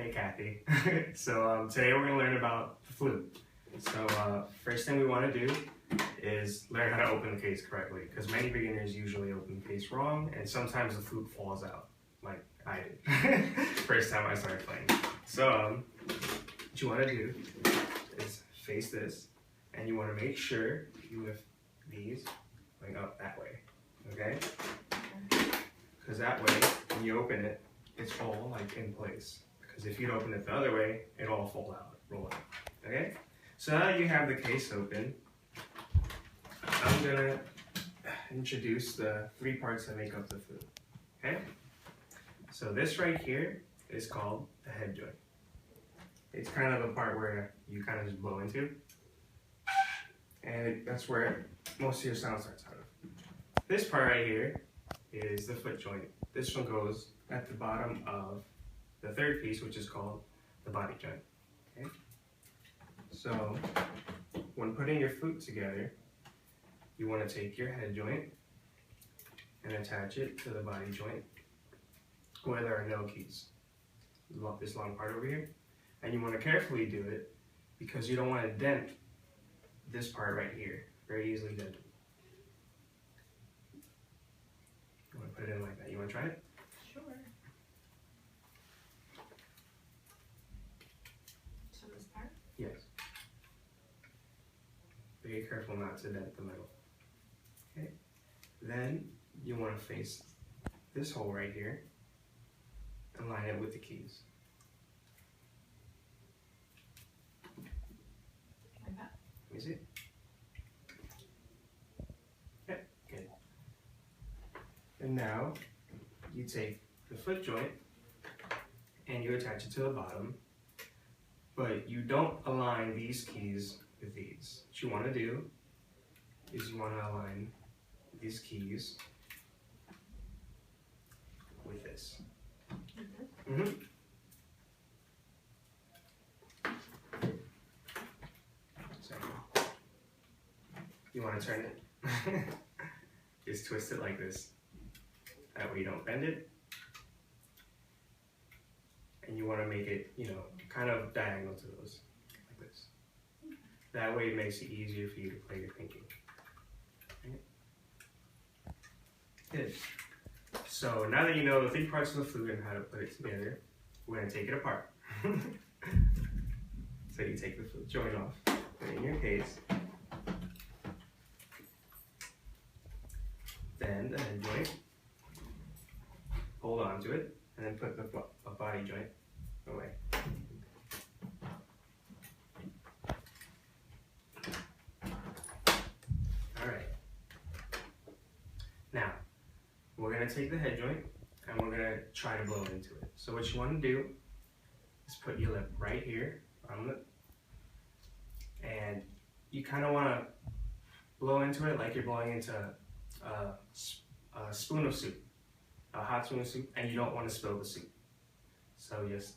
Hey Kathy. So today we're going to learn about the flute. So first thing we want to do is learn how to open the case correctly, because many beginners usually open the case wrong, and sometimes the flute falls out, like I did first time I started playing. So what you want to do is face this, and you want to make sure you lift these going up that way, okay? Because that way, when you open it, it's all like in place. Because if you'd open it the other way, it'll all fall out, roll out, okay? So now that you have the case open, I'm gonna introduce the three parts that make up the flute, okay? So this right here is called the head joint. It's kind of the part where you kind of just blow into, and that's where most of your sound starts out of. This part right here is the foot joint. This one goes at the bottom of the third piece, which is called the body joint. Okay? So when putting your flute together, you want to take your head joint and attach it to the body joint where there are no keys. This long part over here. And you want to carefully do it because you don't want to dent this part right here. Very easily dented. You want to put it in like that. You want to try it? Sure. So this part? Yes. Be careful not to dent the middle. Okay. Then you want to face this hole right here and line it with the keys. Like that? Let me see. Yeah, good. And now you take the foot joint and you attach it to the bottom, but you don't align these keys with these. What you want to do is you want to align these keys with this. Mm-hmm. So you want to turn it. Just twist it like this. That way you don't bend it. And you want to make it, kind of diagonal to those, like this. That way it makes it easier for you to play your pinky. Right? Good. So now that you know the three parts of the flute and how to put it together, we're going to take it apart. So you take the flute joint off, put it in your case. Then the head joint, hold on to it, and then put the body joint away. Alright. Now, we're going to take the head joint and we're going to try to blow into it. So what you want to do is put your lip right here on the lip, and you kind of want to blow into it like you're blowing into a spoon of soup, a hot spoon of soup, and you don't want to spill the soup. So just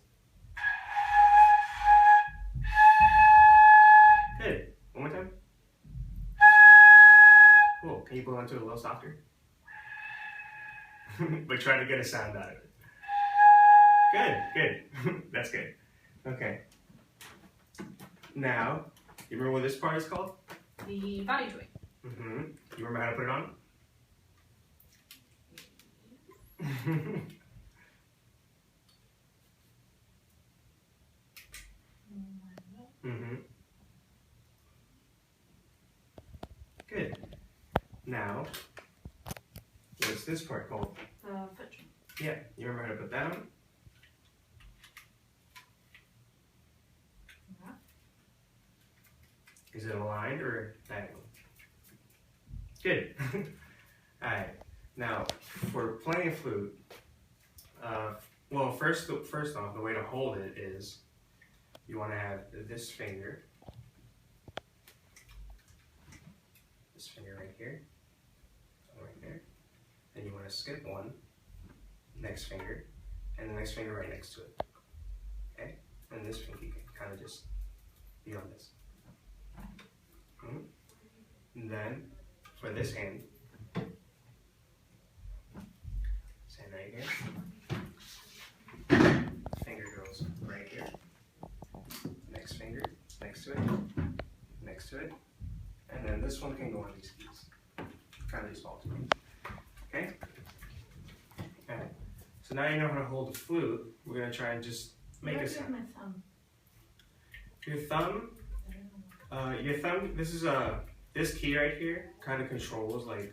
good. One more time. Cool. Can you blow into it a little softer? But try to get a sound out of it. Good, good. That's good. Okay. Now, you remember what this part is called? The body joint. Mm-hmm. You remember how to put it on? Mm-hmm. Good. Now, what's this part called? The foot joint. Yeah, you remember how to put that on? Yeah. Is it aligned or diagonal? Good. Alright, now for playing a flute, well, first off, the way to hold it is you want to have this finger right here, right there, and you want to skip one, next finger, and the next finger right next to it, okay? And this finger can kind of just be on this. And then for this hand right here, finger goes right this one can go on these keys. Kind of default to me. Okay? Alright. So now you know how to hold the flute. We're going to try and just make a sound. My thumb. Your thumb, this is this key right here kind of controls like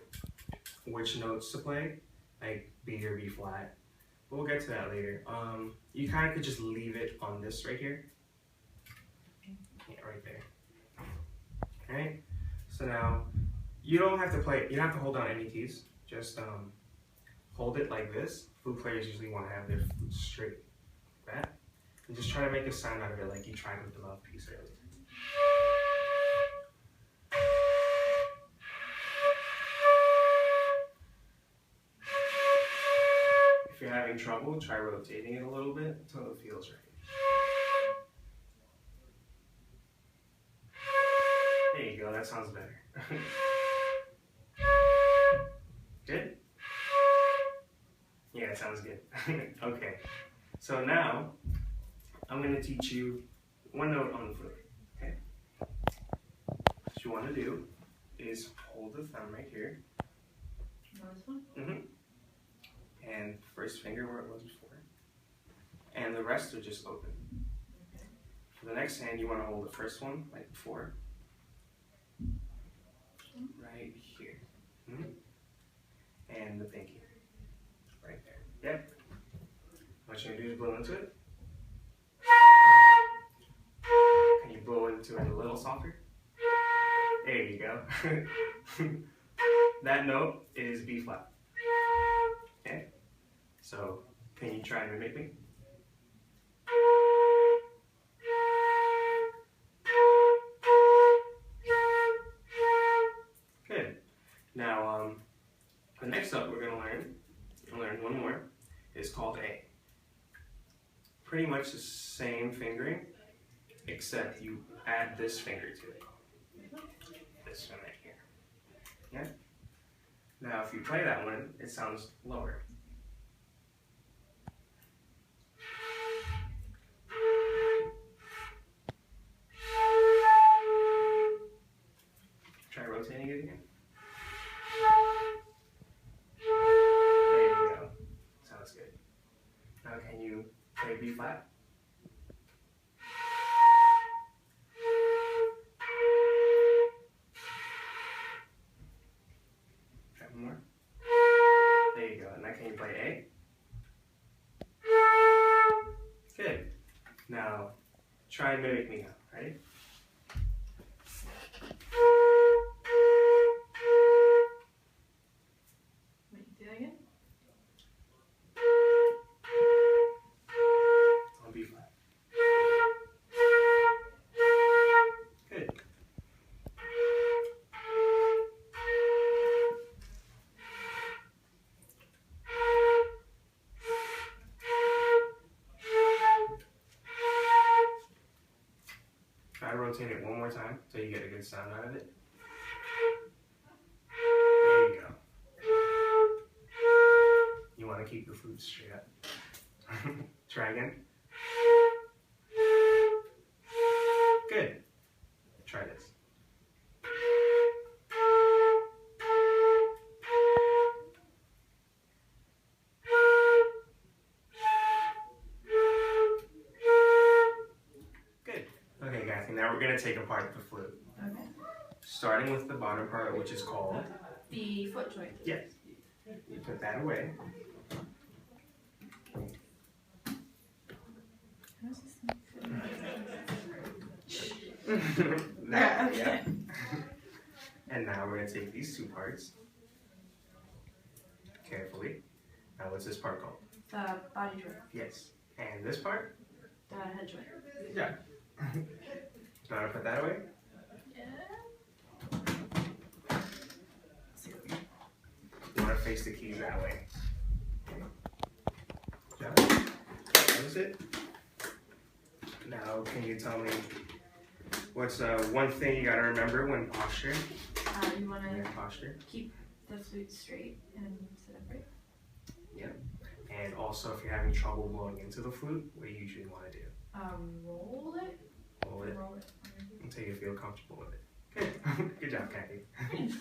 which notes to play, like B or B flat. We'll get to that later. You kind of could just leave it on this right here. Yeah, right there. Alright? So now, you don't have to play, you don't have to hold down any keys. Just hold it like this. Flute players usually want to have their flute straight like that. And just try to make a sound out of it like you tried with the mouthpiece earlier. If you're having trouble, try rotating it a little bit until it feels right. There you go, that sounds better. Good? Yeah, it sounds good. Okay, so now I'm going to teach you one note on the flute. Okay? What you want to do is hold the thumb right here. This one? And first finger where it was before. And the rest are just open. Okay. For the next hand, you want to hold the first one like before. Right here. And the pinky. Right there. Yep. What you're going to do is blow into it. Can you blow into it a little softer? There you go. That note is B flat. Okay? So, can you try and mimic me? Good. Now, the next up we're going to learn one more. It's called A. Pretty much the same fingering, except you add this finger to it. This one right here. Yeah? Now, if you play that one, it sounds lower. Try rotating it again. There you go. Sounds good. Now, can you play B flat? Try one more. There you go. And now can you play A? Good. Now, try and mimic me now. Ready? Wait, do that again? On B flat. Good. Try to rotate it one more time until you get a good sound out of it. There you go. You want to keep the flute straight up. Try again. Good. Try this. Good. Okay guys, and now we're going to take apart the flute. Okay. Starting with the bottom part, which is called... The foot joint. Yes. You put that away. Now, Okay. yeah. And now we're going to take these two parts carefully. Now what's this part called? The body joint. Yes. And this part? The head joint. Yeah. You want to put that away? Yeah. You want to face the keys that way. Got it? Close it. Now, can you tell me what's one thing you got to remember when posturing? You want When you're to posture. keep the flute straight and sit upright. Yep. And also, if you're having trouble blowing into the flute, what do you usually want to do? Roll it. Hold it Roll it. until you feel comfortable with it. Good. Good job, Kathy. Thanks.